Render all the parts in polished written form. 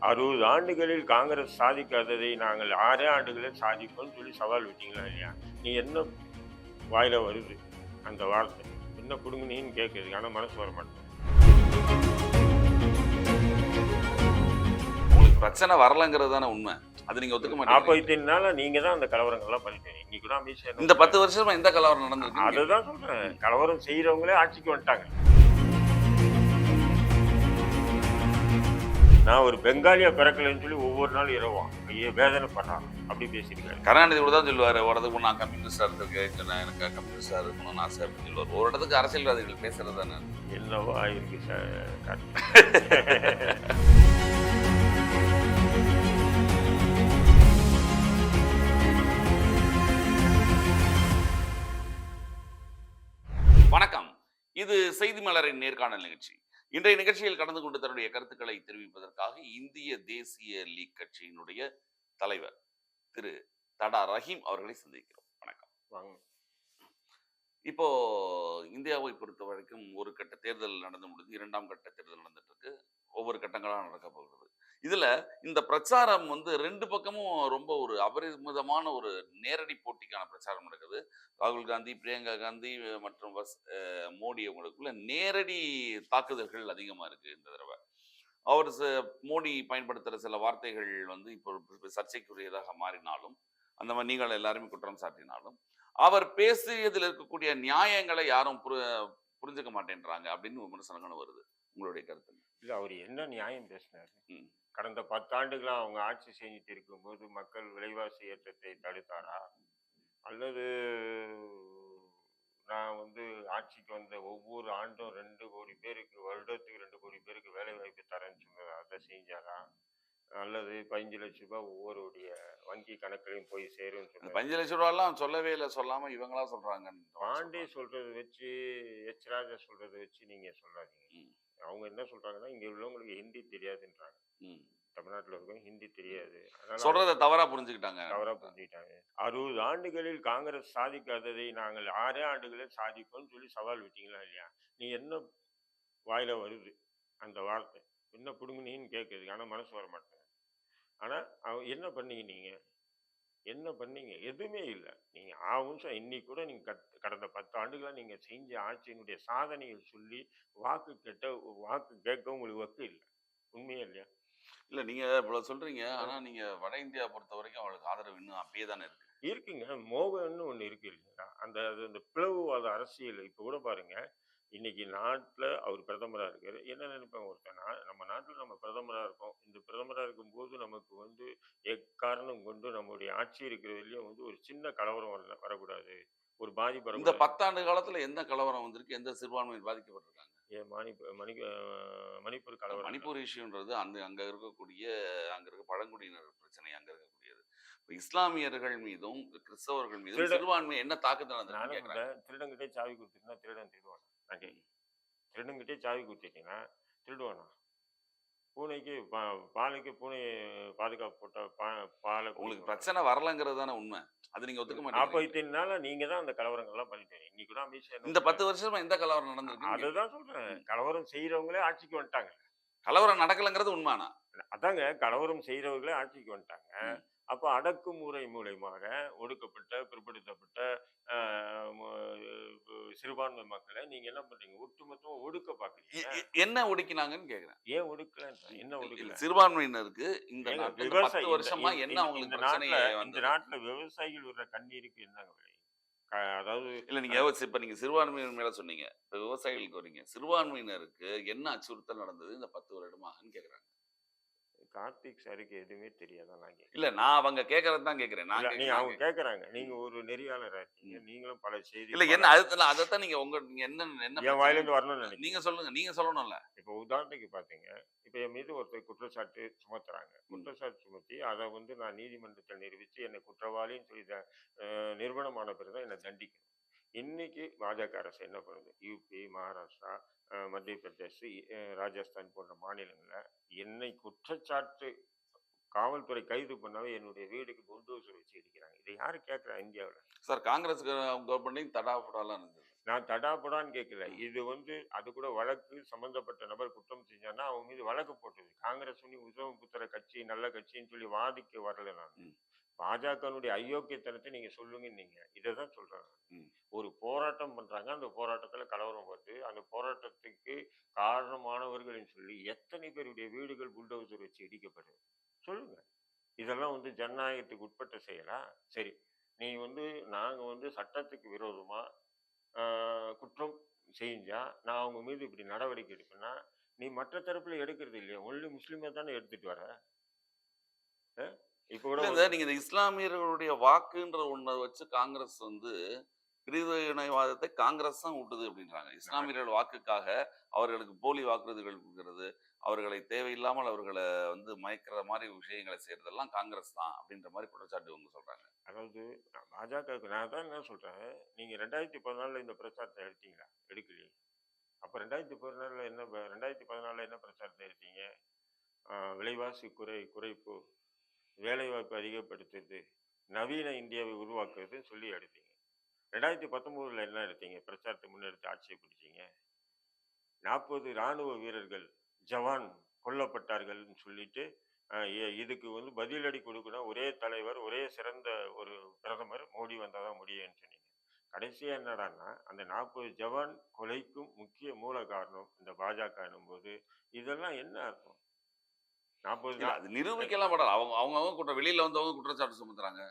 60 ஆண்டுகளில் காங்கிரஸ் சாதிக்காததை நாங்கள் 6 ஆண்டுகளில் சாதிப்போம்னு சொல்லி சவால் விட்டீங்களா இல்லையா? நீ என்ன வாயில வருது அந்த வார்த்தை? என்ன புடுங்குனீன்னு கேட்குது. ஆனா மனசு வர மாட்டேங்குது. உங்களுக்கு பிரச்சனை வரலங்கிறது தானே உண்மை. அது நீங்க ஒத்துக்க மாட்டேங்கிறீங்க. 45 நாளா நீங்க தான் அந்த கலவரங்கள்லாம் பண்ணிட்டீங்க. இன்னைக்கு கூட அமித்ஷா என்ன இந்த 10 சொல்றாரு? வருஷமா எந்த கலவரம் நடந்திருக்குன்னு கேக்குறேன். அததான் சொல்றேன். கலவரம் செய்றவங்களே ஆட்சிக்கு வந்துட்டாங்க. நான் ஒரு பெங்காலியா பிறக்கலைன்னு சொல்லி ஒவ்வொரு நாளும் இரவும் ஐயோ வேதனைப்படுறான். அப்படி பேசியிருக்காரு. கருணாநிதி கூட தான் சொல்லுவாரு, ஒரு இடத்துக்கு நான் கம்யூனிஸ்டா இருக்கேன், எனக்கு கம்யூனிஸ்டா இருக்கணும்னு ஆசை அப்படின்னு சொல்லுவார். ஒரு இடத்துக்கு அரசியல்வாதிகள் பேசுறது தானே. என்னவோ ஆயிருக்கு சார். வணக்கம். இது செய்தி மலரின் நேர்காணல் நிகழ்ச்சி. இன்றைய நிகழ்ச்சியில் கலந்து கொண்டு தன்னுடைய கருத்துக்களை தெரிவிப்பதற்காக இந்திய தேசிய லீக் கட்சியினுடைய தலைவர் திரு தடா ரஹீம் அவர்களை சந்திக்கிறோம். வணக்கம். வாங்க. இப்போ இந்தியாவை பொறுத்த வரைக்கும் ஒரு கட்ட தேர்தல் நடந்து முடிஞ்சு, 2ஆம் கட்ட தேர்தல் நடந்துட்டு இருக்கு. ஒவ்வொரு கட்டங்களா நடக்க போகிறது. இதுல இந்த பிரச்சாரம் 2 பக்கமும் ரொம்ப ஒரு அபரிமிதமான ஒரு நேரடி போட்டிக்கான பிரச்சாரம் நடக்குது. ராகுல் காந்தி, பிரியங்கா காந்தி மற்றும் மோடி அவங்களுக்குள்ள நேரடி தாக்குதல்கள் அதிகமா இருக்கு இந்த தடவை. அவர் மோடி பயன்படுத்துற சில வார்த்தைகள் இப்போ சர்ச்சைக்குரியதாக மாறினாலும், அந்த மாதிரி நீங்கள் எல்லாருமே குற்றம் சாட்டினாலும், அவர் பேசியதில் இருக்கக்கூடிய நியாயங்களை யாரும் புரிஞ்சுக்க மாட்டேன்றாங்க அப்படின்னு விமர்சனங்களும் வருது. உங்களுடைய கருத்து? இல்ல அவரு என்ன நியாயம் பேசினாரு? ம். கடந்த 10 ஆண்டுகளா அவங்க ஆட்சி செஞ்சுட்டு இருக்கும்போது மக்கள் விலைவாசி ஏற்றத்தை தடுத்தாரா? அல்லது நான் ஆட்சிக்கு வந்த ஒவ்வொரு ஆண்டும் 2 கோடி பேருக்கு வருடத்துக்கு 2 கோடி பேருக்கு வேலை வாய்ப்பு தரேன்னு சொன்னது அதை செஞ்சாரா? அல்லது 15 லட்சம் ரூபாய் ஒவ்வொருடைய வங்கி கணக்குலையும் போய் சேரும்னு அந்த சொன்னாரு. 5 லட்சம் ரூபாய்லாம் சொல்லவே இல்லை, சொல்லாம இவங்களா சொல்றாங்கன்னு பாண்டே சொல்றாங்க. சொல்றதை வச்சு, எச் ராஜா சொல்றதை வச்சு நீங்க சொல்லாதீங்க. ம். அவங்க என்ன சொல்றாங்கன்னா, இங்க உள்ளவங்களுக்கு ஹிந்தி தெரியாதுன்றாங்க. ம். தமிழ்நாட்டுல இருக்கவங்க ஹிந்தி தெரியாது. அதனால சொல்றத தவறா புரிஞ்சுக்கிட்டாங்க. தவறா புரிஞ்சுக்கிட்டாங்க. 60 ஆண்டுகளில் காங்கிரஸ் சாதிக்காததை நாங்கள் 6 ஆண்டுகளில் சாதிப்போம்னு சொல்லி சவால் விட்டீங்களா இல்லையா? நீ என்ன வாயில வருது அந்த வார்த்தை? என்ன புடுங்குனீன்னு கேட்குது. ஆனா மனசு வர மாட்டேங்குது. ஆனா என்ன பண்ணீங்க நீங்க? என்ன பண்ணீங்க? எதுவுமே இல்ல. நீங்க இன்னைக்கு கூட நீங்க கடந்த 10 ஆண்டுகளா நீங்க செஞ்ச ஆட்சியினுடைய சாதனைகள் சொல்லி வாக்கு கேட்க உங்களுக்கு வக்கு இல்ல. உண்மையா இல்லையா? இல்ல, நீங்க இவ்வளவு சொல்றீங்க. ஆனா நீங்க வட இந்தியா பொறுத்த வரைக்கும் அவளுக்கு ஆதரவு இன்னும் அப்பயே தானே இருக்கு. இருக்குங்க. மோகன்னு ஒண்ணு இருக்கு இல்லையா? அந்த பிளவுவாத அரசியல் இப்ப கூட பாருங்க. இன்னைக்கு நாட்டுல அவர் பிரதமரா இருக்காரு. என்ன நினைப்பாங்க ஒருத்தனா, நம்ம நாட்டுல நம்ம பிரதமரா இருக்கோம். இந்த பிரதமரா இருக்கும்போது நமக்கு எக்காரணம் கொண்டு நம்முடைய ஆட்சி இருக்கிறதுலயும் ஒரு சின்ன கலவரம் வரக்கூடாது. ஒரு பாதிப்பு இந்த வரக்கூடாது. 10 ஆண்டு காலத்துல எந்த கலவரம் வந்திருக்கு? எந்த சிறுபான்மையினர் பாதிக்கப்பட்டிருக்காங்க? ஏன் மணிப்பூர் கலவரம் மணிப்பூர் இஷ்யூன்றது அங்க இருக்கக்கூடிய அங்க இருக்க பழங்குடியினர் பிரச்சனை அங்க இருக்கக்கூடியது. இப்ப இஸ்லாமியர்கள் மீதும் கிறிஸ்தவர்கள் மீதும் திருட சிறுபான்மை என்ன தாக்குதல் நடந்திருக்குன்னு நானும் கேக்குறாங்க. சொல்றேன். திருடன்கிட்டே சாவி குடுத்துட்டா திருடன் திருடுவானா? நான் கேட்கிறேன். திருடன்கிட்டே சாவி குடுத்துட்டீங்கன்னா திருடுவானா? பூனைக்கு பாலுக்கு பூனை பாதுகாப்பு போட்டா பாலை உங்களுக்கு குடிக்குமா? பிரச்சனை வரலங்கிறது தானே உண்மை. அது நீங்க ஒத்துக்க மாட்டேங்கிறீங்க. 45 நாளா நீங்க தான் அந்த கலவரங்கள்லாம் பண்ணிட்டீங்க. இன்னைக்கு கூட அமித்ஷா என்ன இந்த 10 சொல்றாரு? வருஷமா எந்த கலவரம் நடந்திருக்குன்னு கேக்குறேன். அததான் சொல்றேன். கலவரம் செய்றவங்களே ஆட்சிக்கு வந்துட்டாங்க. கலவரம் நடக்கலங்கிறது உண்மைனா? அதாங்க கலவரம் செய்றவர்களே ஆட்சிக்கு வந்துட்டாங்க. ம். அப்ப அடக்குமுறை மூலியமாக ஒடுக்கப்பட்ட, பிற்படுத்தப்பட்ட அ ம சிறுபான்மை மக்கள நீங்க என்ன பண்றீங்க? ஒட்டுமொத்தமா ஒடுக்க பார்க்குறீங்க. என்ன ஒடுக்கினாங்கன்னு கேக்குறேன். ஏன் ஒடுக்கலன்றேன்? என்ன இல்ல, ஒடுக்கல? சிறுபான்மையினருக்கு இந்த ஏங்க நாட்டுல இந்த 10 விவசாயி இந்த வருஷமா இந்த என்ன இந்த அவங்களுக்கு இந்த பிரச்சனையே நாட்டுல இந்த வந்தது? நாட்டுல விவசாயிகள் விடுற கண்ணீருக்கு என்னங்க விலை? அதாவது இல்ல, நீங்க இப்ப நீங்க சிறுபான்மையினர் மேல சொன்னீங்க. இப்ப விவசாயிகளுக்கு வரீங்க. சிறுபான்மையினருக்கு என்ன அச்சுறுத்தல் நடந்தது இந்த 10 வருடமாகன்னு கேக்குறாங்க. கார்த்திக் சாருக்கு எதுவுமே தெரியாதா நான் கேட்கிறேன். இல்ல, நான் அவங்க கேட்கறத தான் கேட்கிறேன். இல்ல நீங்க நான் அவங்க கேட்கிறேன். கேட்கறாங்க. நீங்க ம். ஒரு நெறியாளரா இருக்கீங்க. ம். நீங்களும் பல செய்தி இல்ல, என்ன அதத்தான் நீங்க என்ன என்ன என் பிரச்சனை வாயிலிருந்து வரணும்னு நீங்க நினைக்கிறீங்க. சொல்லுங்க. நீங்க சொல்லணும்ல. இப்போ உதாரணத்துக்கு பார்த்தீங்க, இப்ப என் மீது ஒருத்தர் குற்றச்சாட்டு சுமத்துறாங்க. ம். குற்றச்சாட்டு சுமத்தி அத நான் நீதிமன்றத்தில் நிரூபிச்சு என்னை குற்றவாளின்னு சொல்லி நிரூபணமான பிறகு தான் என்ன தண்டிக்கணும். இன்னைக்கு பாஜக அரசு என்ன பண்ணுது? யுபி, மகாராஷ்டிரா, மத்திய பிரதேஷ், ராஜஸ்தான் போன்ற மாநிலங்கள்ல என்னை குற்றச்சாட்டு காவல்துறை கைது பண்ணாவே என்னுடைய வீடுக்கு புல்டோசர் வச்சு இடிக்கிறாங்க. இதை யாரு கேட்கிறா இந்தியாவுல? சார், காங்கிரஸ் கவர்மெண்ட்லயும் தடா புடாலாம் இருந்தது. நான் தடாபுடான்னு கேட்கல. ம், இது வந்து அது கூட வழக்கு சம்பந்தப்பட்ட நபர் குற்றம் செஞ்சான்னா, அவங்க மீது வழக்கு போட்டது. காங்கிரஸ் வந்து உத்தம புத்திர கட்சி, நல்ல கட்சின்னு சொல்லி வாதிக்க வரல நான். ம், பாஜகனுடைய அயோக்கியத்தனத்தை நீங்க சொல்லுங்கன்னீங்க. இத தான் சொல்றேன். ம். ஒரு போராட்டம் பண்றாங்க. அந்த போராட்டத்துல கலவரம் வருது. அந்த போராட்டத்துக்கு காரணமானவர்கள்ன்னு சொல்லி எத்தனை பேருடைய வீடுகள் புல்டோசர் வச்சு இடிக்கப்படுது? சொல்லுங்க. இதெல்லாம் வந்து ஜனநாயகத்துக்கு உட்பட்ட செயலா? சரி. நீ வந்து நாங்க வந்து சட்டத்துக்கு விரோதமா ஆ குற்றம் செஞ்சா, நான் அவங்க மீது இப்படி நடவடிக்கை எடுப்பேன்னா, நீ மற்ற தரப்புல எடுக்கிறது இல்லையே. ஒன்லி முஸ்லிம தானே எடுத்துட்டு வர. அ இப்ப கூட இல்ல ஒரு நீங்க இந்த இஸ்லாமியர்களுடைய வாக்குன்ற ஒண்ண வச்சு காங்கிரஸ் வந்து பிரிவினைவாதத்தை காங்கிரஸ் தான் ஊட்டுது அப்படின்றாங்க. நான் இஸ்லாமியர்கள் வாக்குக்காக அவர்களுக்கு போலி வாக்குறுதிகள் குடுக்கிறது, அவர்களை தேவையில்லாமல் அவர்கள வந்து மயக்கிற மாரி விஷயங்கள செய்றதெல்லாம் காங்கிரஸ் தான் அப்படின்ற மாரி குற்றச்சாட்டு இவங்க சொல்றாங்க. அதாவது பாஜகவுக்கு நான் தான் என்ன சொல்றேன், நீங்க 2014ல இந்த பிரச்சாரத்த எடுத்தீங்களா? எடுக்கலையே. அப்ப 2014ல என்ன 2014ல என்ன பிரச்சாரத்த எடுத்தீங்க? விலைவாசி குறைப்பு, வேலைவாய்ப்பு அதிகப்படுத்துறது, நவீன இந்தியாவை உருவாக்குறதுன்னு சொல்லி எடுத்தீங்க. 2019ல என்ன எடுத்தீங்க? பிரச்சாரத்த முன்னெடுத்து ஆட்சிய பிடிச்சீங்க. 40 ராணுவ வீரர்கள், ஜவான் கொல்லப்பட்டார்கள்ன்னு சொல்லிட்டு, இதுக்கு வந்து பதிலடி கொடுக்கணும். ஒரே தலைவர், ஒரே சிறந்த ஒரு பிரதமர் மோடி வந்தா தான் முடியும்ன்னு சொன்னீங்க. கடைசியா என்னடான்னா, அந்த 40 ஜவான் கொலைக்கும் முக்கிய மூல காரணம் இந்த பாஜக எனும்போது, இதெல்லாம் என்ன அர்த்தம்? 40 இல்ல அது நிரூபிக்கலாம் படல. அவங்கவங்க வெளியில வந்தவங்க குற்றச்சாட்டு சுமத்துறாங்க.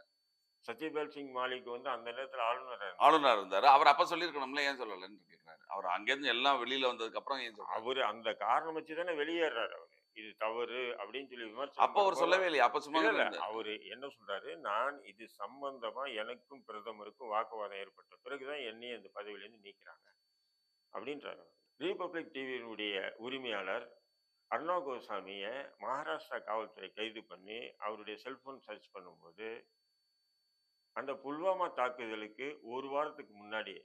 சத்யபால் சிங் மாலிக் வந்து அந்த நேரத்துல ஆளுநரா இருந்தாரு. ஆளுநர் இருந்தாரு. அவர் அப்ப சொல்லியிருக்கணும்ல, ஏன் சொல்லலன்னு கேட்கிறாரு. அவர் அங்கேருந்து எல்லாம் வெளியில வந்ததுக்கு அப்புறம் ஏன் சொல்றாரு? அவரு அந்த காரணம் வச்சு தானே வெளியேறாரு அவரு. இது தவறு அப்படின்னு சொல்லி விமர்சனம் அப்ப அவர் பண்ணும்போது சொல்லவே இல்லையே. அப்ப சும்மா இல்ல, தானே இல்ல. இருந்தாரு. அவரு என்ன சொல்றாரு, நான் இது சம்பந்தமா எனக்கும் பிரதமருக்கும் வாக்குவாதம் ஏற்பட்ட பிறகுதான் என்னைய இந்த பதவியிலேருந்து நீக்குறாங்க அப்படின்றாரு. ரிபப்ளிக் டிவியினுடைய உரிமையாளர் அர்ணவ் கோசாமிய மகாராஷ்டிரா காவல்துறை கைது பண்ணி அவருடைய செல்போன் சர்ச் பண்ணும்போது, அந்த புல்வாமா தாக்குதலுக்கு 1 வாரத்துக்கு முன்னாடி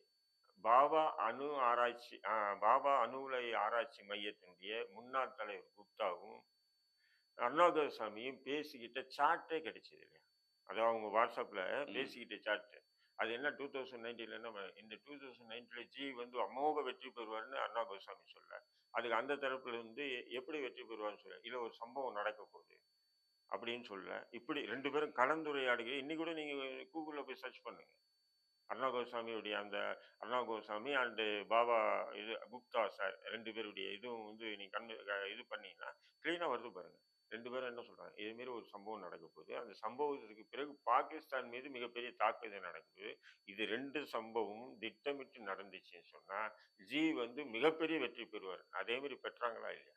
பாபா அணு ஆராய்ச்சி பாபா அணு உலை ஆராய்ச்சி மையத்தினுடைய முன்னாள் தலைவர் குப்தாவும், அருணாதரசாமியும் பேசிக்கிட்ட சார்ட்டே கிடைச்சது இல்லையா? அது அவங்க வாட்ஸ்அப்ல ம். பேசிக்கிட்ட சார்ட். அது என்ன 2019ல என்ன இந்த 2019ல வந்து அமோக வெற்றி பெறுவார்ன்னு அருணா கோசாமி சொல்ல. அதுக்கு அந்த தரப்புல வந்து எப்படி வெற்றி பெறுவார்ன்னு சொல்ல. இல்ல ஒரு சம்பவம் நடக்க போகுது அப்படின்னு சொல்ல. இப்படி 2 பேரும் கலந்துரையாடுகை இன்னைக்கு கூட நீங்க கூகுள்ல போய் சர்ச் பண்ணுங்க. அருணா கோசாமியுடைய அந்த அருணா கோசாமி அண்ட் பாபா குப்தா சார் 2 பேருடைய இதுவும் வந்து நீங்க இது பண்ணீங்கன்னா கிளீனா வருது பாருங்க. 2 பேரும் என்ன சொல்றாங்க? இது மாரி ஒரு சம்பவம் நடக்க போகுது. அந்த சம்பவத்திற்கு பிறகு பாகிஸ்தான் மீது மிகப்பெரிய தாக்குதல் நடக்குது. இது 2 சம்பவமும் திட்டமிட்டு நடந்துச்சுன்னு சொன்னா, வந்து மிகப்பெரிய வெற்றி பெறுவார். அதே மாரி பெற்றாங்களா இல்லையா?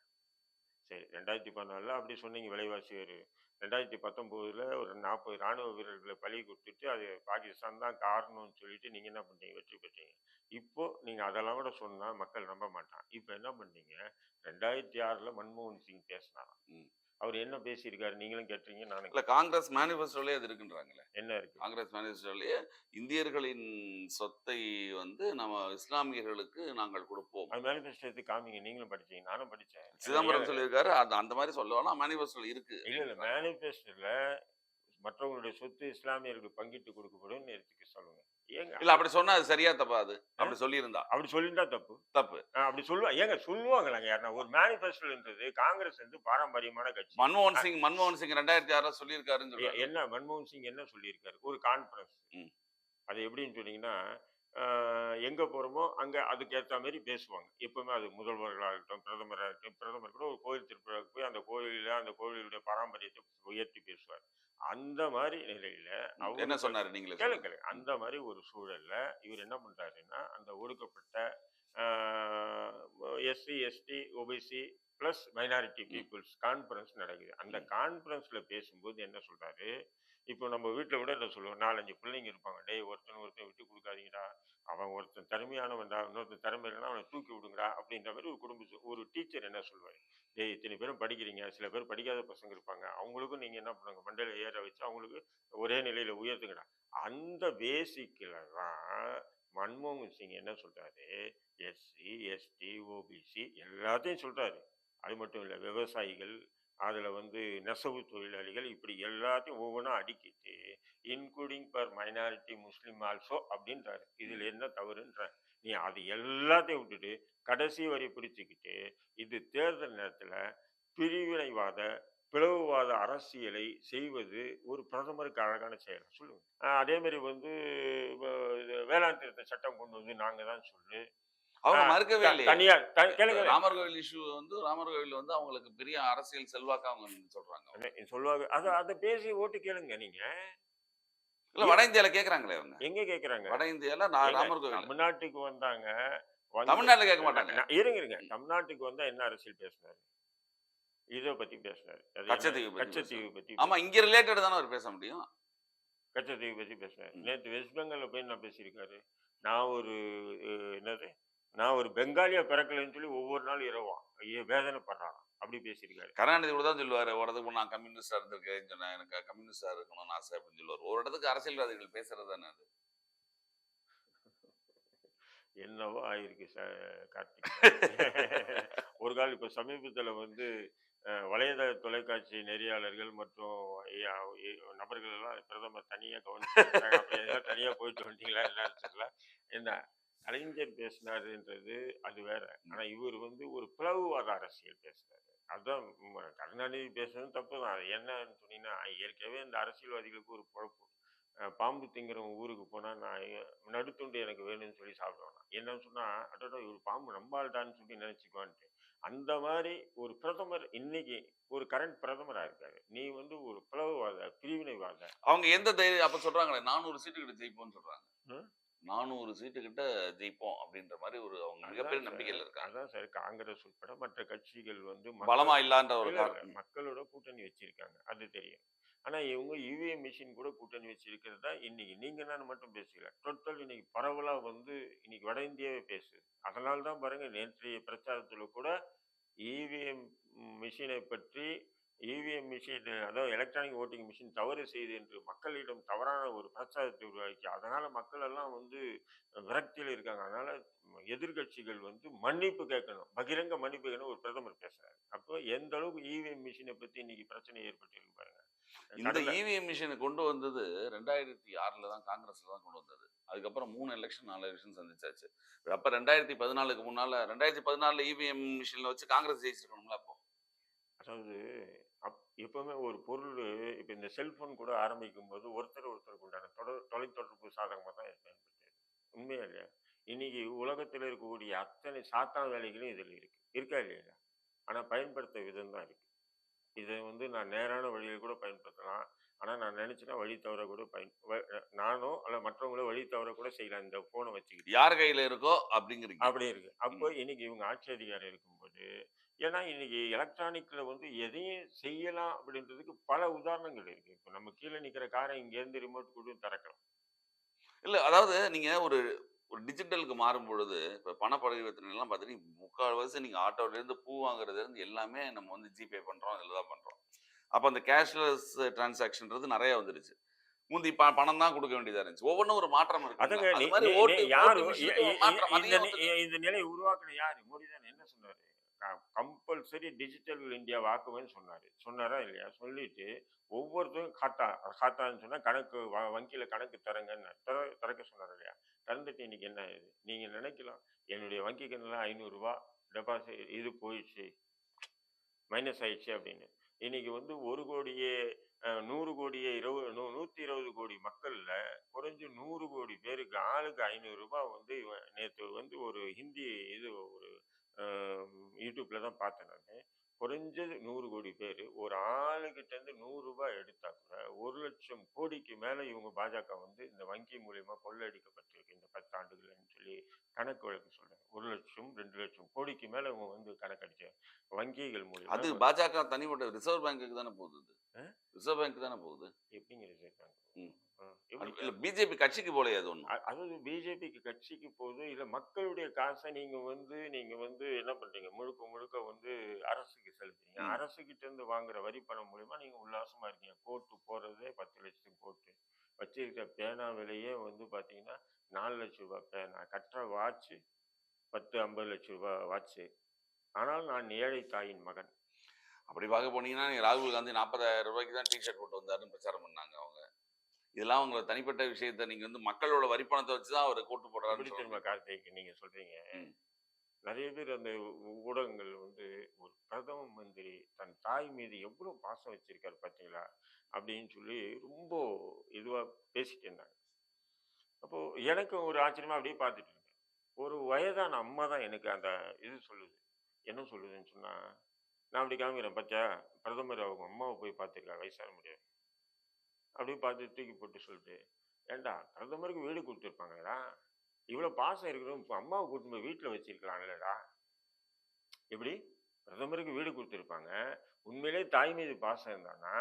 சரி 2014ல அப்படி சொன்னீங்க விலைவாசி உயர்வு. 2019ல ஒரு 40 ராணுவ வீரர்கள பலி குடுத்துட்டு, அது பாகிஸ்தான் தான் காரணம்னு சொல்லிட்டு நீங்க என்ன பண்ணீங்க? வெற்றி பெற்றீங்க. இப்போ நீங்க அதெல்லாம் கூட சொன்னா மக்கள் நம்ப மாட்டான். இப்ப என்ன பண்ணீங்க? 2006ல மன்மோகன் சிங் பேசினாராம். ம். அவரு என்ன பேசியிருக்காரு? நீங்களும் கேட்டீங்க, நானும் இல்ல கேட்டேன். காங்கிரஸ் மேனிஃபெஸ்டோலயே அது இருக்குன்றாங்களே. என்ன இருக்கு? காங்கிரஸ் மேனிஃபெஸ்டோலயே இந்தியர்களின் சொத்தை வந்து நம்ம இஸ்லாமியர்களுக்கு நாங்கள் கொடுப்போம். அது மேனிஃபெஸ்டோ எடுத்து காமிங்க. நீங்களும் படிச்சீங்க. நானும் படிச்சேன். ஏன்னா சிதம்பரம் ஏன் சொல்லியிருக்காரு. அது அந்த மாரி சொல்ல வேணாம். மேனிஃபெஸ்டோல இருக்கு இல்ல அப்படின்றாங்க. மேனிஃபெஸ்டோல மற்றவங்களுடைய சொத்து இஸ்லாமியர்களுக்கு பங்கிட்டு கொடுக்கப்படும்னு எடுத்துக்க சொல்லுங்க. ஏங்க இல்ல அப்படி சொன்னா அது சரியா தப்பா அது? அ அப்படி சொல்லியிருந்தா அப்படி சொல்லியிருந்தா தப்பு. தப்பு. அப்படி ஏங்க சொல்லுவாங்களாங்க யாருன்னா? ஒரு மேனிஃபெஸ்டோன்றது காங்கிரஸ் வந்து பாரம்பரியமான கட்சி. மன்மோகன் அ சிங் மன்மோகன் சிங் 2006ல சொல்லியிருக்காருன்னு சொல்றாரு. என்ன மன்மோகன் சிங் என்ன சொல்லியிருக்காரு? ஒரு கான்ஃபரன்ஸ். ம். அது எப்படின்னு சொன்னீங்கன்னா, அ எங்க போறோமோ, அங்க அதுக்கு ஏத்த மாரி பேசுவாங்க. எப்பவுமே அது முதல்வர்களா இருக்கட்டும், பிரதமரா இருக்கட்டும். பிரதமர் கூட ஒரு கோயில் திருவிழாவுக்கு போய் அந்த கோயிலுடைய பாரம்பரியத்த உயர்த்தி பேசுவார். அந்த மாரி நிலையில ம். என்ன அவரு சொன்னாரு நீங்களே கேளுங்க, சொல்லுங்க. கேளுங்க. ம். அந்த மாரி ஒரு சூழல்ல இவரு என்ன பண்றாருன்னா, அந்த ஒடுக்கப்பட்ட ஆ SC, ST, OBC plus minority ம். பீப்பிள்ஸ் கான்ஃபரன்ஸ் நடக்குது. அந்த ம். கான்ஃபரன்ஸ்ல பேசும்போது என்ன சொல்றாரு, இப்போ நம்ம வீட்ல கூட என்ன சொல்லுவோம், 4, 5 பிள்ளைங்க இருப்பாங்க. "டேய் ஒருத்தன் விட்டு குடுக்காதீங்கடா. அவன் ஒருத்தன் திறமையானவன்டா. இன்னொருத்தன் திறமை இல்லைன்னா அவன தூக்கி விடுங்கடா." அப்படின்ற மாரி ஒரு ஒரு டீச்சர் என்ன சொல்லுவாரு, "டேய் இத்தனை பேரும் படிக்கிறீங்க. சில பேர் படிக்காத பசங்க இருப்பாங்க. அவங்களுக்கும் நீங்க என்ன பண்ணுங்க, மண்டையில ஏற வச்சு அவங்களுக்கு ஒரே நிலையில உயர்த்துங்கடா." அந்த பேசிக்ல தான் மன்மோகன் சிங் என்ன சொல்றாரு, எஸ்சி, எஸ்டி, ஓபிசி எல்லாத்தையும் சொல்றாரு. அது மட்டும் இல்ல விவசாயிகள், அதுல வந்து நெசவு தொழிலாளிகள் இப்படி எல்லாத்தையும் ஒவ்வொன்றா அடுக்கிட்டு இன்க்ளூடிங் பர் மைனாரிட்டி முஸ்லிம் ஆல்சோ அப்படின்றாரு. இதுல ம். என்ன தவறுன்ற? நீ அது எல்லாத்தையும் விட்டுட்டு கடைசி வரை பிடிச்சுக்கிட்டு இது தேர்தல் நேரத்துல பிரிவினைவாத பிளவுவாத அரசியலை செய்வது ஒரு பிரதமருக்கு அழகான செயல் சொல்லுங்க. அதே மாதிரி வந்து இது வேளாண் திருத்த சட்டம் கொண்டு வந்து நாங்க தான் சொல்லு. அவங்க மறுக்கவே இல்லையே. தனியார் கேளுங்க. ராமர் கோவில் இஷ்யூ வந்து ராமர் கோவில் வந்து அவங்களுக்கு பெரிய அரசியல் செல்வாக்கா அவங்க சொல்றாங்க அவங்க. சொல்லுவாங்க அத அத பேசி ஓட்டு கேளுங்க நீங்க. இல்ல வட ஏன் இந்தியால கேட்கறாங்களே அவங்க. எங்க கேக்குறாங்க? வட இந்தியால ஏங்க ராமர் கோவில். தமிழ்நாட்டுக்கு வந்தாங்க. வந்து தமிழ்நாட்டுல கேட்க மாட்டாங்க. இருங்க. தமிழ்நாட்டுக்கு வந்தா என்ன அரசியல் பேசினாரு? இத பத்தி பேசினாரு. அது என்ன? கச்சத்தீவு பத்தி பேசுறாங்க. கச்சத்தீவு பத்தி ஆமா, பேசினாரு. இங்க ரிலேட்டட் தானே அவர் பேச முடியும். கச்சத்தீவு பத்தி பேசினாரு. ம். நேத்து வெஸ்ட் பெங்கால்ல போய் என்ன பேசியிருக்காரு? நான் ஒரு என்னது? நான் ஒரு பெங்காலியா பிறக்கலைன்னு சொல்லி ஒவ்வொரு நாளும் இரவாம். வேதனைப்படுறாராம். அப்படி பேசியிருக்காரு. கருணாநிதி கூட தான் சொல்லுவாரு. ஒரு இடத்துக்கு நான் கம்யூனிஸ்டா இருந்திருக்கேன்னு சொன்னேன். எனக்கு கம்யூனிஸ்டா இருக்கணும்னு ஆசை அப்படின்னு சொல்லுவாரு. ஒரு இடத்துக்கு அரசியல்வாதிகள் பேசுறது தானே அது. என்னவோ ஆயிருக்கு கார்த்திக். ஒரு கால் இப்ப சமீபத்துல வந்து வலைதள தொலைக்காட்சி நெறியாளர்கள் மற்றும் யா நபர்கள் எல்லாம் பிரதமர் தனியா கவனிச்சுட்டாங்க. அப்படி ஏதாவது தனியா போயிட்டு வந்துட்டீங்களா என்னன்னு தெரியல. என்ன கலைஞர் பேசினாருன்றது அது வேற. ஆனா இவர் வந்து ஒரு பிளவுவாத அரசியல் பேசுறாரு. அதான் கருணாநிதி பேசுறது தப்பு தான். அது என்னன்னு சொன்னீங்கன்னா ஏற்கனவே இந்த அரசியல்வாதிகளுக்கு ஒரு பொழப்பு. பாம்பு திங்கிறவன் ஊருக்கு போனா நான் நடுத்துண்டு எனக்கு வேணும்னு சொல்லி சாப்பிடுவான். என்னன்னு சொன்னா அடடா இவர் பாம்பு நம்பாள்டான்னு சொல்லி நினைச்சுக்குவான்ட்டு. அந்த மாதிரி ஒரு பிரதமர் இன்னைக்கு ஒரு கரண்ட் பிரதமரா இருக்காரு. நீ வந்து ஒரு பிளவுவாத பிரிவினைவாத அவங்க எந்த தைரியம் அப்ப சொல்றாங்களே 400 சீட்டு கிட்ட ஜெயிப்போம்னு சொல்றாங்க. ம்? 400 சீட்டு கிட்ட ஜெயிப்போம் அப்படின்ற மாதிரி ஒரு அவங்க அதான் மிகப்பெரிய சார் நம்பிக்கையில இருக்காங்க. அதான் சார் காங்கிரஸ் உட்பட மற்ற கட்சிகள் வந்து பலமா இல்லான்ற ஒரு இல்ல இல்ல காரணம். மக்களோட கூட்டணி வச்சிருக்காங்க அது தெரியும். ஆனா இவங்க யுவிஎம் மிஷின் கூட கூட்டணி வச்சிருக்கிறது தான் இன்னைக்கு நீங்க நான் மட்டும் பேசல டோட்டல் இன்னைக்கு பரவலா வந்து இன்னைக்கு வட இந்தியாவே பேசுது. அதனால தான் பாருங்க நேற்றைய பிரச்சாரத்துல கூட இவிஎம் மிஷினை பற்றி இவிஎம் மிஷின் அதாவது எலக்ட்ரானிக் ஓட்டிங் மிஷின் தவறு செய்து என்று மக்களிடம் தவறான ஒரு பிரச்சாரத்தை உருவாக்கி அதனால மக்கள் எல்லாம் வந்து விரக்தியில் இருக்காங்க. அதனால எதிர்க்கட்சிகள் வந்து மன்னிப்பு கேட்கணும், பகிரங்க மன்னிப்பு கேட்கணும் ஒரு பிரதமர் பேசுறாரு. அப்போ எந்த அளவுக்கு இவிஎம் மிஷினை பத்தி இன்னைக்கு பிரச்சனை ஏற்பட்டு பாருங்க. இந்த கடந்த இவிஎம் மிஷின் கொண்டு வந்தது 2006ல தான் காங்கிரஸ்ல தான் கொண்டு வந்தது. அதுக்கப்புறம் 3 எலக்ஷன் 4 எலக்ஷன் சந்திச்சாச்சு. அப்ப 2014க்கு முன்னால 2014ல இவிஎம் மிஷின்ல வச்சு காங்கிரஸ் ஜெயிச்சிருக்கணும்ல அப்போ. அதாவது எப்பவுமே ஒரு பொருள் இப்ப இந்த செல்போன் கூட ஆரம்பிக்கும் போது ஒருத்தருக்கு உண்டான தொலைத்தொடர்பு சாதகமா தான் பயன்படுது. உண்மையா இல்லையா? இன்னைக்கு உலகத்துல இருக்கக்கூடிய அத்தனை சாத்தான் வேலைகளும் இதுல இருக்கு. இருக்கா இல்லையா? ஆனா பயன்படுத்த விதம் தான் இருக்கு. இதை வந்து நான் நேரான வழியில கூட பயன்படுத்தலாம். ஆனா நான் நினைச்சேன்னா வழி தவற கூட நானோ அல்ல மற்றவங்களோ வழி தவற கூட செய்யலாம் இந்த போனை வச்சுக்கிட்டு. யார் கையில இருக்கோ அப்படிங்கிறீங்க. அப்படி இருக்கு. அப்போ ம். இன்னைக்கு இவங்க ஆட்சி அதிகாரம் இருக்கும்போது ஏன்னா இன்னைக்கு எலக்ட்ரானிக்ல வந்து எதையும் செய்யலாம் அப்படின்றதுக்கு பல உதாரணங்கள் இருக்கு. இப்ப நம்ம கீழே நிக்கிற காரை இங்க இருந்து ரிமோட் கூட திறக்கலாம். இல்ல அதாவது நீங்க ஒரு ஒரு டிஜிட்டலுக்கு மாறும்பொழுது, இப்ப பண பரிவர்த்தனைலாம் பார்த்தீங்கன்னா, 3/4 நீங்க ஆட்டோலேருந்து பூ வாங்குறதுலேருந்து எல்லாமே நம்ம வந்து ஜிபே பண்றோம், இதுல தான் பண்றோம். அப்ப அந்த கேஷ்லெஸ் டிரான்சாக்ஷன்றது நெறைய வந்துருச்சு. முந்தி பணம் தான் குடுக்க வேண்டியதா இருந்துச்சு. ஒவ்வொன்னும் ஒரு மாற்றம் இருக்கும்ல. அதுங்க அது மாரி ஓட்டு யாரு ஓட்டு மிஷினுக்கும் ஒரு மாற்றம் இந்த அதிகம் வந்துட்டு இந்த நிலையை உருவாக்குன யாரு? மோடி தானே என்ன சொன்னாரு? கம்பல்சரி டிஜிட்டல் இந்தியா ஆக்குவேன்னு சொன்னாரு. சொன்னாரா இல்லையா? சொல்லிட்டு ஒவ்வொருத்தரும் காத்தான்னு சொன்னா கணக்கு வங்கியில கணக்கு திறங்கன்னு திறக்க சொன்னாரு இல்லையா? திறந்துட்டு இன்னைக்கு என்ன ஆகுது? நீங்க நினைக்கலாம் என்னுடைய வங்கி கணக்குல ரூ. 500 டெபாசிட் இது போயிடுச்சு. மைனஸ் ஆயிடுச்சு அப்படின்னு. இன்னைக்கு வந்து 1,00,00,000 100,00,00,000 120 கோடி மக்கள்ல குறைஞ்சு 100 கோடி பேருக்கு ஆளுக்கு ரூ. 500 வந்து நேத்து வந்து ஒரு ஹிந்தி இது ஒரு யூடியூப்ல தான் பார்த்தேன் நானு. குறைஞ்சது 100 கோடி பேர் ஒரு ஆளுகிட்ட இருந்து ரூ. 100 எடுத்தா கூட 1,00,000 கோடிக்கு மேல இவங்க பாஜக வந்து இந்த வங்கி மூலியமா கொள்ளையடிக்கப்பட்டிருக்கு இந்த 10 ஆண்டுகள்னு சொல்லி கணக்கு வழக்கு சொல்றாங்க. 1,00,000 2,00,000 கோடிக்கு மேல இவங்க வந்து கணக்கடிச்ச வங்கிகள் மூலியமா அது பாஜக தனிப்பட்ட ரிசர்வ் பேங்க்குக்கு தானே போகுது அது. அஹ், ரிசர்வ் பேங்க் தானே போகுது. எப்படிங்க ரிசர்வ் பேங்க்? ம். எப்படி இல்ல பிஜேபி கட்சிக்கு போலயே அது ஒண்ணும். அதாவது பிஜேபிக்கு கட்சிக்கு போகுது இல்ல மக்களுடைய காசை நீங்க வந்து என்ன பண்றீங்க முழுக்க முழுக்க வந்து அரசுக்கு செலுத்துறீங்க. ம். அரசுகிட்ட இருந்து வாங்குற வரி பணம் மூலியமா நீங்க உல்லாசமா இருக்கீங்க. கோட்டு போறதே 10 லட்சத்துக்கு கோட்டு வச்சிருக்கிற பேனா விலையே வந்து பாத்தீங்கன்னா 4 லட்சம் ரூபாய் பேனா கட்டுற வாட்ச் 10 50 லட்சம் ரூபாய் வாட்ச். ஆனால் நான் ஏழை தாயின் மகன். அப்படி பார்க்க போனீங்கன்னா, நீங்க ராகுல் காந்தி ரூ. 40,000 தான் டீ ஷர்ட் போட்டு வந்தாருன்னு பிரச்சாரம் பண்ணாங்க அவங்க. இதெல்லாம் உங்கள தனிப்பட்ட விஷயத்த நீங்க வந்து மக்களோட வரி பணத்த வச்சு தான் அவரு கோட்டு எப்படி போடுறாருன்னு சொல்ல தெரியுமா முடியுமா? கார்த்திக் நீங்க சொல்றீங்க? ம். நெறைய பேர் அந்த ஊடகங்கள் வந்து ஒரு பிரதம மந்திரி தன் தாய் மீது எவ்வளவு பாசம் வச்சிருக்காரு பார்த்தீங்களா? அப்படின்னு சொல்லி ரொம்ப இதுவா பேசிட்டு இருந்தாங்க. அப்போ எனக்கு ஒரு ஆச்சரியமா அப்படியே பார்த்துட்டு இருந்தேன். ஒரு வயதான அம்மா தான் எனக்கு அந்த இது சொல்லுது. என்ன சொல்லுதுன்னு சொன்னா, நான் அப்படி காமிக்கிறேன் "பாத்தியா, பிரதமர் அவங்க அம்மாவ போய் பார்த்துருக்காங்க வயசான முடியாது." அப்படியே பார்த்து தூக்கி போட்டு சொல்லுது, "ஏன்டா பிரதமருக்கு வீடு குடுத்துருப்பாங்கடா. இவ்வளோ பாசம் இருக்கிறவங்க இப்ப அம்மாவ கூட்டிட்டு போய் வீட்ல வச்சிருக்கலாம்லடா." எப்படி? பிரதமருக்கு வீடு குடுத்துருப்பாங்க. உண்மையிலேயே தாய் மீது பாசம் இருந்தான்னா,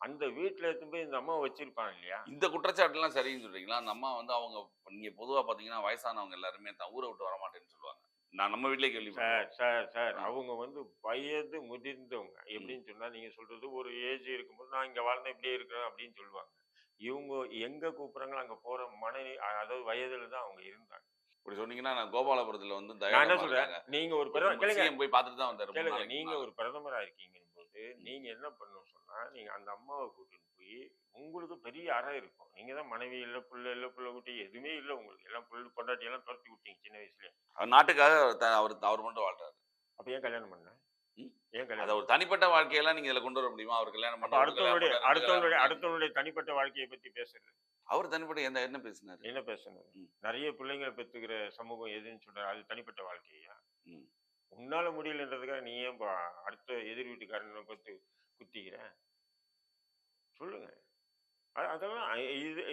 அந்த வீட்ல எடுத்துன்னு போய் இந்த அம்மாவ வச்சிருப்பாங்க இல்லையா? இந்த குற்றச்சாட்டுலாம் சரின்னு சொல்றீங்களா? அந்த அம்மா வந்து அவங்க நீங்க பொதுவா பார்த்தீங்கன்னா, வயசானவங்க எல்லாருமே ஊர விட்டு வரமாட்டேன்னு சொல்லுவாங்க. நான் நம்ம வீட்லயே சார், கேள்விப்பட்டுருக்கோம். சார் ஆ. அவங்க வந்து வயது முதிர்ந்தவங்க. ம். எப்படின்னு சொன்னா, நீங்க சொல்றது ஒரு ஏஜ் இருக்கும்போது, நான் இங்க வாழ்ந்தேன் இப்படியே இருக்கிறேன் அப்படின்னு சொல்லுவாங்க. இவங்க எங்க கூப்பிடுறாங்களோ அங்க போற அதாவது வயதுல தான் அவங்க இருந்தாங்க. இப்படி சொன்னீங்கன்னா, நான் கோபாலபுரத்தில வந்து நான் என்ன தயாளம்மா சொல்றேன், இருக்காங்க. நீங்க ஒரு ஒரு கேளுங்க. சிஎம் போய் பார்த்துட்டு தான் வந்தாரு 3 கேளுங்க. நாளைக்கு நீங்க முன்னால. ஒரு பிரதமரா இருக்கீங்கன்னும்போது, ம். நீங்க என்ன பண்ணணும்னு சொன்னா, நீங்க அந்த அம்மாவ கூட்டிட்டு போயி, உங்களுக்கு பெரிய அறை இருக்கும். நீங்க தான் மனைவி இல்ல, புள்ள குட்டி எதுவுமே இல்ல உங்களுக்கு. எல்லாம் பொண்டாட்டி எல்லாம் தொரத்தி விட்டீங்க சின்ன வயசுலயே. அவர் நாட்டுக்காக அவர் மட்டும் வாழ்றாரு. அப்ப ஏன் கல்யாணம் பண்ண? ம். ஏன் அத கல்யாணம் ஒரு பண்ண? தனிப்பட்ட வாழ்க்கையெல்லாம் நீங்க இதுல கொண்டு வர முடியுமா? அவர் கல்யாணம் அப்ப பண்ண, 1 கல்யாணம் அடுத்தவங்களுடைய பண்ண, 2 கல்யாணம் அடுத்தவங்களுடைய பண்ண. அடுத்தவங்களுடைய தனிப்பட்ட வாழ்க்கைய பத்தி பேசுறது. அவர் தனிப்பட்ட என்ன பேசினாரு? என்ன பேசணும்? ம். நெறைய பிள்ளைங்கள பெத்துக்கிற சமூகம் எதுன்னு சொல்ற? அது தனிப்பட்ட வாழ்க்கையா? ம். உன்னால முடியலன்றதுக்காக நீ ஏன் அடுத்த எதிர் வீட்டுக்காரன பார்த்து குத்திக்கிற? சொல்லுங்க. அதெல்லாம்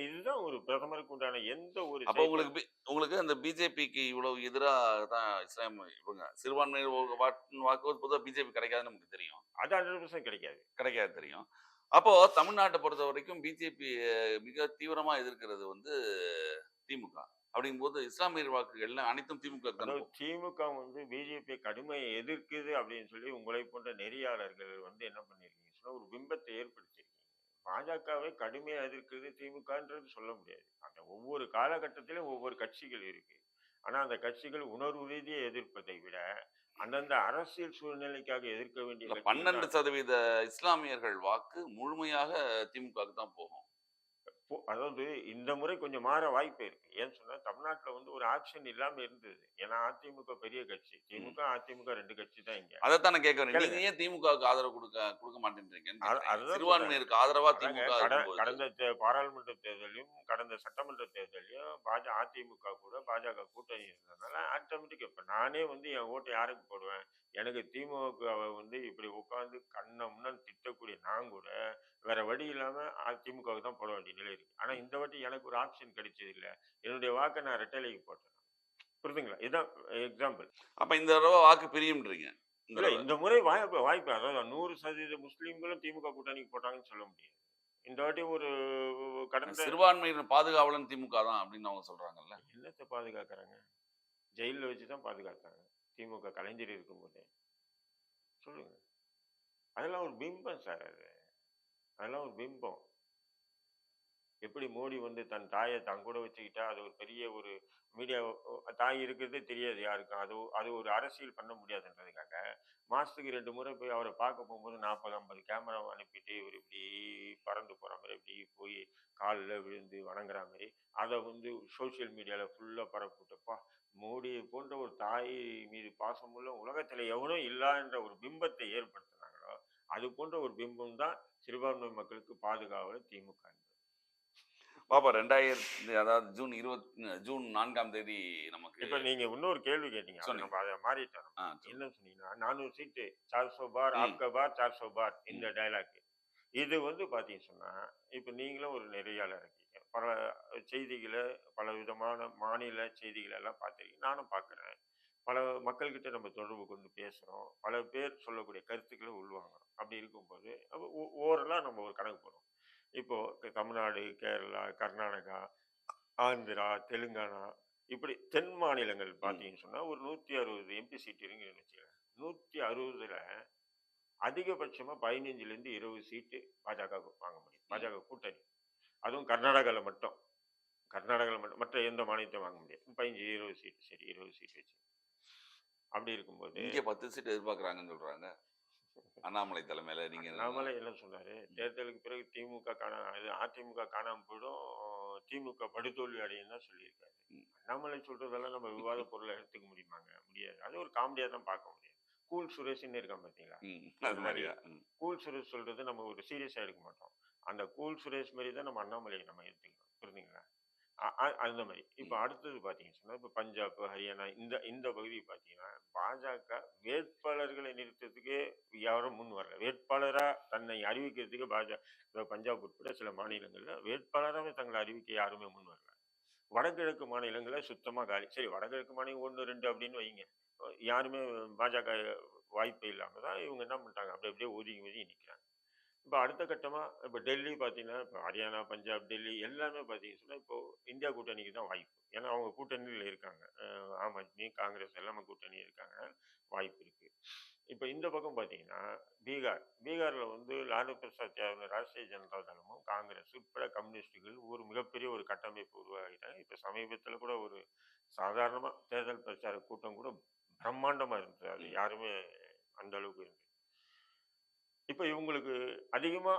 இதுதான் ஒரு பிரதமருக்கு உண்டான எந்த ஒரு அப்ப செயல். உங்களுக்கு அந்த பிஜேபிக்கு இவ்வளவு எதிரா தான் இஸ்லாம் இவங்க சிறுபான்மையினர் வாக்கு பொதுவா பிஜேபி கிடைக்காதுன்னு நமக்கு தெரியும். அது 100% கிடைக்காது. கிடைக்காது தெரியும். அப்போ தமிழ்நாட்ட பொறுத்தவரைக்கும் பிஜேபி மிக தீவிரமா எதிர்க்கிறது வந்து திமுக. அப்படிங்கும்போது இஸ்லாமியர் வாக்குகள் அனைத்தும் திமுகவுக்கு தானே அதாவது போகும். திமுக வந்து பிஜேபி கடுமையா எதிர்க்குது அப்படின்னு சொல்லி உங்களை போன்ற நெறியாளர்கள் வந்து என்ன பண்ணியிருக்கீங்க சொன்னா, ஒரு பிம்பத்தை ஏற்படுத்தியிருக்கீங்க. பாஜகவை கடுமையா எதிர்க்கிறது திமுகன்றது சொல்ல முடியாது. அந்த ஒவ்வொரு காலகட்டத்திலும் ஒவ்வொரு கட்சிகள் இருக்கு. ஆனா அந்த கட்சிகள் உணர்வு ரீதியா எதிர்ப்பதை விட, அந்தந்த அரசியல் சூழ்நிலைக்காக எதிர்க்க வேண்டிய இல்ல கட்சிகள் தான். 12% இஸ்லாமியர்கள் வாக்கு முழுமையாக திமுகவுக்கு தான் போகும். அதாவது இந்த முறை கொஞ்சம் மாற வாய்ப்பு இருக்கு. ஏன்னு சொன்னா, தமிழ்நாட்டுல வந்து ஒரு ஆப்ஷன் இல்லாம இருந்தது. ஏன்னா அதிமுக பெரிய கட்சி. ம். திமுக, அதிமுக 2 கட்சி தான் இங்க. அதத்தான் நான் கேட்க வரேன். நீங்க கேளுங்க. ஏன் திமுகவுக்கு ஆதரவு குடுக்க மாட்டேன்றீங்கன்னு கேட்கிறேன். அதுதான் சொல்றேன். சிறுபான்மையினருக்கு ஆதரவா அதாங்க திமுக இருக்கும்போது கடந்த பாராளுமன்ற தேர்தல்லயும், கடந்த சட்டமன்ற தேர்தல்லயும் அதிமுக கூட பாஜக கூட்டணி இருந்ததுனால ஆட்டோமேட்டிக்கா இப்ப நானே வந்து என் ஓட்ட யாருக்கு போடுவேன்? எனக்கு திமுகவ வந்து இப்படி உட்கார்ந்து கண்ண முன்னான்னு திட்டக்கூடிய நான் கூட, வேற வழி இல்லாம அதிமுகவுக்கு தான் போட வேண்டிய நிலை இருக்கு. ஆனா இந்த வாட்டி எனக்கு ஒரு ஆப்ஷன் கிடைச்சது இல்ல. என்னுடைய வாக்க நான் ரெட்டலைக்கு போட்டேன். புரியுதுங்களா? இதான் எக்ஸாம்பிள். அப்ப இந்த தடவ வாக்கு பிரியும்ன்றீங்க. இந்த இல்ல தடவ. இந்த முறை வாய்ப்பு வாய்ப்பு அதாவது 100% முஸ்லீம்களும் திமுக கூட்டணிக்கு போட்டாங்கன்னு சொல்ல முடியாது. இந்த வாட்டி ஒரு கடந்த சிறுபான்மையினர் பாதுகாவலன் திமுக தான் அப்படின்னு அவங்க சொல்றாங்கல்ல. என்னத்த பாதுகாக்குறாங்க? ஜெயில்ல வச்சு தான் பாதுகாத்தாங்க. திமுக கலைஞர் இருக்கும்போதே. சொல்லுங்க. அதெல்லாம் ஒரு பிம்பம் சார் அது. அதெல்லாம் ஒரு பிம்பம். எப்படி மோடி வந்து தன் தாய தன் கூட வச்சுக்கிட்டா, அது ஒரு பெரிய ஒரு மீடியா தாய் இருக்கிறதே தெரியாது யாருக்கும். அது ஒரு அரசியல் பண்ண முடியாதுன்றதுக்காக, மாசத்துக்கு 2 முறை போய் அவர பார்க்க போம்போது 40, 50 கேமராவ அனுப்பிட்டு, இவரு இப்படி பறந்து போற மாரி, இப்படி போய் கால்ல விழுந்து வணங்குற மாரி, அத வந்து சோசியல் மீடியால ஃபுல்லா பரப்பிவிட்டு, "அப்பா! மோடியை போன்ற ஒரு தாய் மீது பாசமுள்ள உலகத்தில எவனும் இல்லன்ற ஒரு பிம்பத்தை ஏற்படுத்துனாங்களோ, அது போன்ற ஒரு பிம்பம் தான் சிறுபான்மை மக்களுக்கு பாதுகாவலர் திமுக. பாப்போம் 2000 அதாவது ஜூன் 4ஆம் தேதி நமக்கு இப்ப நீங்க இன்னொரு கேள்வி கேட்டீங்க. அத சொன்னீங்க. நம்ம அத மாறிட்டோம் நம்ம. சொல்லுங்க. என்ன சொன்னீங்கன்னா, 400 சீட்டு 400 பார் ம், ஆப்கா பார் 400 பார் இந்த ம், டயலாக். இது வந்து பார்த்தீங்கன்னு சொன்னா, இப்ப நீங்களும் ஒரு நெறியாளர் இருக்கீங்க. பல செய்திகள, பல விதமான மாநில செய்திகள எல்லாம் பார்த்திருக்கீங்க. நானும் பார்க்குறேன். பல மக்கள்கிட்ட நம்ம தொடர்பு கொண்டு பேசுறோம். பல பேர் சொல்லக்கூடிய கருத்துக்கள உள்வாங்குறோம். அப்படி இருக்கும்போது, அப்ப ஓரலா நம்ம ஒரு கணக்கு போடுவோம். இப்போ தமிழ்நாடு, கேரளா, கர்நாடகா, ஆந்திரா, தெலுங்கானா இப்படி தென் மாநிலங்கள் ம். பார்த்தீங்கன்னு சொன்னா, ஒரு 160 எம்பி சீட் இருக்குன்னு வச்சுக்கங்க. 160ல அதிகபட்சமா 15லேருந்து 20 சீட்டு பாஜகவுக்கு வாங்க முடியும். ம். பாஜக கூட்டணி. அதுவும் கர்நாடகால மட்டும். கர்நாடகால மட்டும். மற்ற எந்த மாநிலத்தையும் வாங்க முடியாது. 15, 20 சீட் சரி 20 சீட் வச்சு. அப்படி இருக்கும்போது இங்க 10 சீட் எதிர்பார்க்குறாங்கன்னு சொல்றாங்க. அண்ணாமலை தலைமையில நீங்க அண்ணாமலை என்ன சொன்னாரு, தேர்தலுக்கு பிறகு திமுக இது அதிமுக காணாம போயிடும், திமுக படுதோல்வி அடையும் தான் சொல்லியிருக்காரு. ம், அண்ணாமலை சொல்றதெல்லாம் நம்ம விவாத பொருளா எடுத்துக்க முடியுமாங்க? முடியாது. அது ஒரு காமெடியா தான் பார்க்க முடியும். கூல் சுரேஷ்ன்னு இருக்கான் பார்த்தீங்களா? அந்த அது மாரி மாதிரியா? கூல் சுரேஷ் சொல்றது நம்ம ஒரு சீரியஸா எடுக்க மாட்டோம். அந்த கூல் சுரேஷ் மாரி தான் நம்ம அண்ணாமலைய நம்ம எடுத்துக்கணும். புரியுதுங்களா? அந்த மாரி. இப்ப ம், அடுத்தது பார்த்தீங்கன்னு சொன்னா, இப்ப பஞ்சாப், ஹரியானா இந்த இந்த பகுதி பார்த்தீங்கன்னா, பாஜக வேட்பாளர்களை நிறுத்தத்துக்கே யாரும் முன் வரல. வேட்பாளரா தன்னை அறிவிக்கிறதுக்கு இப்ப பஞ்சாப் உட்பட சில மாநிலங்கள்ல வேட்பாளராவே தங்களை அறிவிக்க யாருமே முன் வரல. வடகிழக்கு மாநிலங்கள்ல சுத்தமா காலி. சரி வடகிழக்கு மாநிலம் 1, 2 அப்படின்னு வைங்க. யாருமே பாஜக வாய்ப்பே இல்லாம தான் இவங்க என்ன பண்ணிட்டாங்க, அப்படி அப்படியே ஒதுங்கி ஒதுங்கி நிக்கிறாங்க. இப்ப அடுத்த கட்டமா இப்ப டெல்லி பார்த்தீங்கன்னா, இப்ப ஹரியானா, பஞ்சாப், டெல்லி எல்லாமே பார்த்தீங்கன்னு சொன்னா, இப்போ இந்தியா கூட்டணிக்கு தான் வாய்ப்பு. ஏன்னா அவங்க கூட்டணியில இருக்காங்க. ஆம் ஆத்மி, காங்கிரஸ் எல்லாமே கூட்டணி இருக்காங்க. வாய்ப்பு இருக்கு. இப்ப இந்த பக்கம் பார்த்தீங்கன்னா, பீகார்ல வந்து லாலு பிரசாத் யாதவ் ராஷ்டிரிய ஜனதா தளமும், காங்கிரஸ் உட்பட கம்யூனிஸ்டுகள் ஒரு மிகப்பெரிய ஒரு கட்டமைப்பு உருவாக்கிட்டாங்க. இப்ப சமீபத்தில கூட ஒரு சாதாரணமா தேர்தல் பிரச்சார கூட்டம் கூட பிரம்மாண்டமா இருந்தது. அது ம், யாருமே அந்த அளவுக்கு இருந்தது. இப்ப இவங்களுக்கு அதிகமா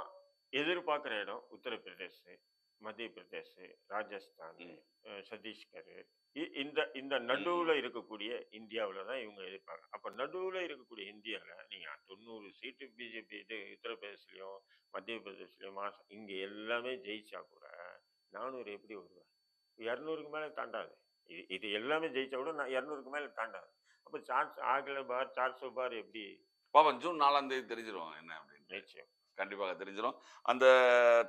எதிர்பார்க்கிற இடம் உத்தரப்பிரதேஷ், மத்திய பிரதேஷ், ராஜஸ்தான், ம், சத்தீஸ்கர் இந்த இந்த ம், ம். நடுவுல இருக்கக்கூடிய இந்தியாவுல தான் இவங்க எதிர்ப்பாங்க. அப்ப நடுவுல இருக்கக்கூடிய இந்தியால நீங்க 90 சீட்டு பிஜேபி இது உத்தரப்பிரதேசலயும், மத்திய பிரதேசலயும், இங்க எல்லாமே ஜெயிச்சா கூட 400 எப்படி வருவார்? 200க்கு மேல தாண்டாது. இது எல்லாமே ஜெயிச்சா கூட நான் 200க்கு மேல தாண்டாது. அப்ப சான்ஸ் ஆகல பார் 400 பார் எப்படி? பாப்போம் ஜூன் 4ஆம் தேதி தெரிஞ்சிரும் என்ன அப்படின்ட்டு. நிச்சயம். கண்டிப்பாக தெரிஞ்சிரும். அந்த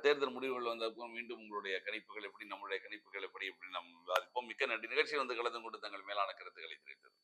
தேர்தல் முடிவுகள் வந்தப்போ மீண்டும் உங்களுடைய கணிப்புகள் எப்படி, நம்மளுடைய கணிப்புகள் எப்படி, எப்படி நாம் விவாதிப்போம். மிக்க நன்றி. நிகழ்ச்சியில் வந்து கலந்து கொண்டு தங்கள் மேலான கருத்துக்களை தெரிவித்தது.